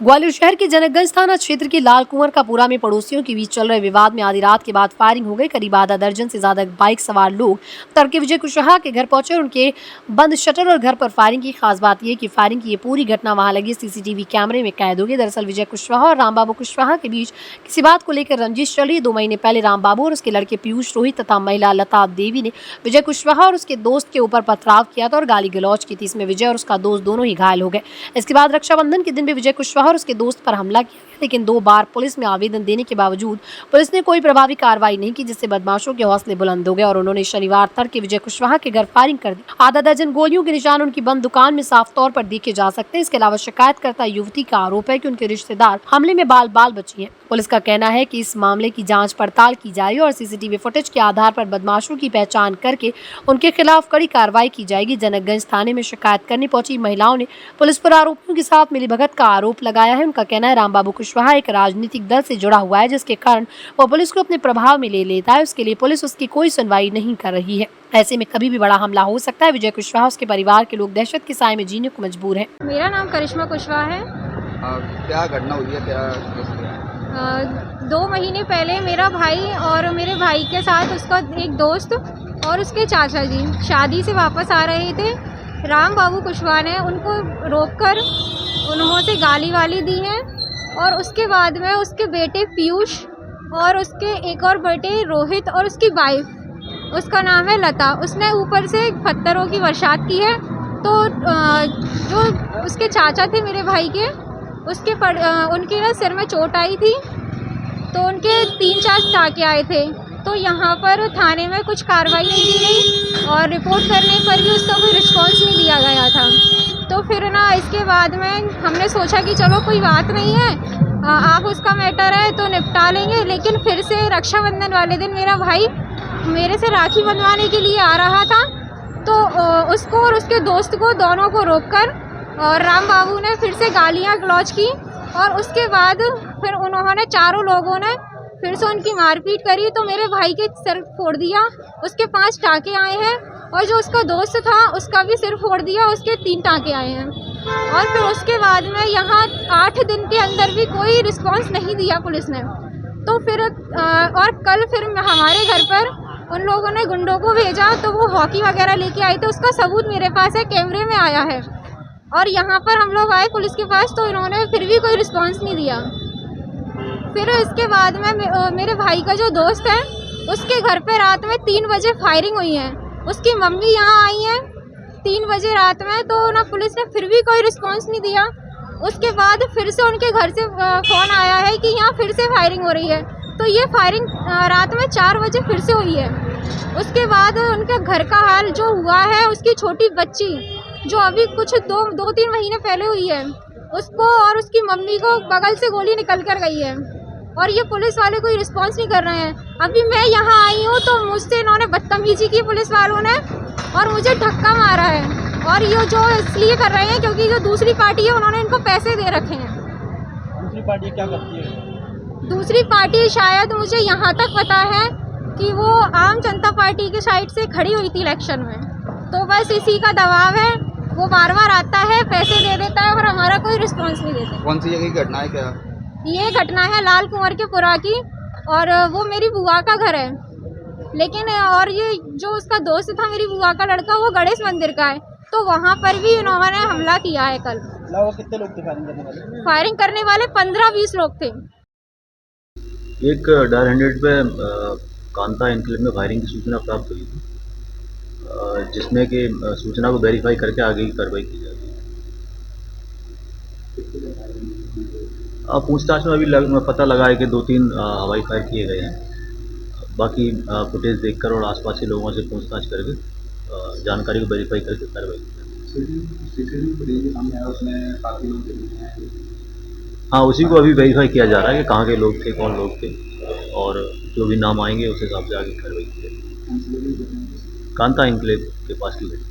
ग्वालियर शहर के जनकगंज थाना क्षेत्र के लाल कुंवर का पुरा में पड़ोसियों के बीच चल रहे विवाद में आधी रात के बाद फायरिंग हो गई। करीब आधा दर्जन से ज्यादा बाइक सवार लोग तड़के विजय कुशवाहा के घर पहुंचे और उनके बंद शटर और घर पर फायरिंग की। खास बात यह कि फायरिंग की ये पूरी घटना वहां लगे सीसीटीवी कैमरे में कैद हो गई। दरअसल विजय कुशवाहा और रामबाबू कुशवाहा के बीच किसी बात को लेकर रंजिश चल रही। 2 महीने पहले रामबाबू और उसके लड़के पीयूष रोहित तथा महिला लता देवी ने विजय कुशवाहा और उसके दोस्त के ऊपर पथराव किया था और गाली गलौज की थी। इसमें विजय और उसका दोस्त दोनों ही घायल हो गए। इसके बाद रक्षाबंधन के दिन भी विजय कुशवाहा और उसके दोस्त पर हमला किया, लेकिन 2 बार पुलिस में आवेदन देने के बावजूद पुलिस ने कोई प्रभावी कार्रवाई नहीं की, जिससे बदमाशों के हौसले बुलंद हो गए और उन्होंने शनिवार तड़के विजय कुशवाहा के घर फायरिंग कर दी। आधा दर्जन गोलियों के निशान उनकी बंद दुकान में साफ तौर पर देखे जा सकते हैं। इसके अलावा शिकायतकर्ता युवती का आरोप है कि उनके रिश्तेदार हमले में बाल बाल बची हैं। पुलिस का कहना है कि इस मामले की जांच पड़ताल की जाएगी और सीसीटीवी फुटेज के आधार पर बदमाशों की पहचान करके उनके खिलाफ कड़ी कार्रवाई की जाएगी। जनकगंज थाने में शिकायत करने पहुंची महिलाओं ने पुलिस पर आरोपियों के साथ मिलीभगत का आरोप लगाया है। उनका कहना है रामबाबू कुशवाहा एक राजनीतिक दल से जुड़ा हुआ है, जिसके कारण वो पुलिस को अपने प्रभाव में ले लेता है। उसके लिए पुलिस उसकी कोई सुनवाई नहीं कर रही है। ऐसे में कभी भी बड़ा हमला हो सकता है। विजय कुशवाहा उसके परिवार के लोग दहशत के साए में जीने को मजबूर हैं। मेरा नाम करिश्मा कुशवाहा है। क्या घटना हुई है? क्या 2 महीने पहले मेरा भाई और मेरे भाई के साथ उसका एक दोस्त और उसके चाचा जी शादी से वापस आ रहे थे। रामबाबू कुशवाहा ने उनको रोककर उन्होंने गाली वाली दी है और उसके बाद में उसके बेटे पीयूष और उसके एक और बेटे रोहित और उसकी वाइफ, उसका नाम है लता, उसने ऊपर से पत्थरों की बरसात की है। तो जो उसके चाचा थे मेरे भाई के, उनके ना सिर में चोट आई थी, तो उनके 3-4 टाँके आए थे। तो यहाँ पर थाने में कुछ कार्रवाई नहीं की गई और रिपोर्ट करने पर भी उसका कोई रिस्पॉन्स नहीं दिया गया था। तो फिर ना इसके बाद में हमने सोचा कि चलो कोई बात नहीं है, आप उसका मैटर है तो निपटा लेंगे। लेकिन फिर से रक्षाबंधन वाले दिन मेरा भाई मेरे से राखी बंधवाने के लिए आ रहा था, तो उसको और उसके दोस्त को दोनों को रोककर और रामबाबू ने फिर से गालियाँ गलौज की और उसके बाद फिर उन्होंने चारों लोगों ने फिर से उनकी मारपीट करी। तो मेरे भाई के सिर फोड़ दिया, उसके 5 टाँके आए हैं और जो उसका दोस्त था उसका भी सिर फोड़ दिया, उसके 3 टाँके आए हैं। और फिर उसके बाद में यहाँ 8 दिन के अंदर भी कोई रिस्पांस नहीं दिया पुलिस ने। तो फिर और कल फिर हमारे घर पर उन लोगों ने गुंडों को भेजा, तो वो हॉकी वगैरह लेके आए थे, उसका सबूत मेरे पास है, कैमरे में आया है। और यहाँ पर हम लोग आए पुलिस के पास, तो इन्होंने फिर भी कोई रिस्पांस नहीं दिया। फिर इसके बाद में मेरे भाई का जो दोस्त है उसके घर पे रात में 3 बजे फायरिंग हुई है। उसकी मम्मी यहाँ आई है 3 बजे रात में, तो ना पुलिस ने फिर भी कोई रिस्पांस नहीं दिया। उसके बाद फिर से उनके घर से फ़ोन आया है कि यहाँ फिर से फायरिंग हो रही है। तो ये फायरिंग रात में 4 बजे फिर से हुई है। उसके बाद उनके घर का हाल जो हुआ है, उसकी छोटी बच्ची जो अभी कुछ 2-3 महीने पहले हुई है, उसको और उसकी मम्मी को बगल से गोली निकल कर गई है और ये पुलिस वाले कोई रिस्पांस नहीं कर रहे हैं। अभी मैं यहाँ आई हूँ तो मुझसे इन्होंने बदतमीजी की पुलिस वालों ने और मुझे धक्का मारा है। और ये जो इसलिए कर रहे हैं क्योंकि जो दूसरी पार्टी है उन्होंने इनको पैसे दे रखे हैं। दूसरी पार्टी क्या करती है? दूसरी पार्टी शायद मुझे यहाँ तक पता है कि वो आम जनता पार्टी के साइड से खड़ी हुई थी इलेक्शन में, तो बस इसी का दबाव है। वो बार बार आता है, पैसे दे देता है और हमारा कोई रिस्पॉन्स नहीं देता। कौन सी जगह की घटना है? क्या ये घटना है लाल कुंवर के पुरा की और वो मेरी बुआ का घर है। लेकिन और ये जो उसका दोस्त था मेरी बुआ का लड़का, वो गणेश मंदिर का है, तो वहाँ पर भी इन्होंने हमला किया है कल। वो कितने लोग थे फायरिंग करने वाले? फायरिंग करने वाले 15-20 लोग थे। एक डायल 100 पे कांता एनक्लेव में फायरिंग की सूचना प्राप्त हुई थी, जिसमें कि सूचना को वेरीफाई करके आगे की कार्रवाई की जाएगी। पूछताछ में अभी पता लगा है कि 2-3 हवाई फायर किए गए हैं। बाकी फुटेज देखकर और आसपास के लोगों से पूछताछ करके जानकारी को वेरीफाई करके कार्रवाई की जाएगी। हाँ, उसी को अभी वेरीफाई किया जा रहा है कि कहाँ के लोग थे, कौन लोग थे, और जो भी नाम आएंगे उस हिसाब से आगे कार्रवाई की जाएगी। कांता एनक्लेव के पास की घटना।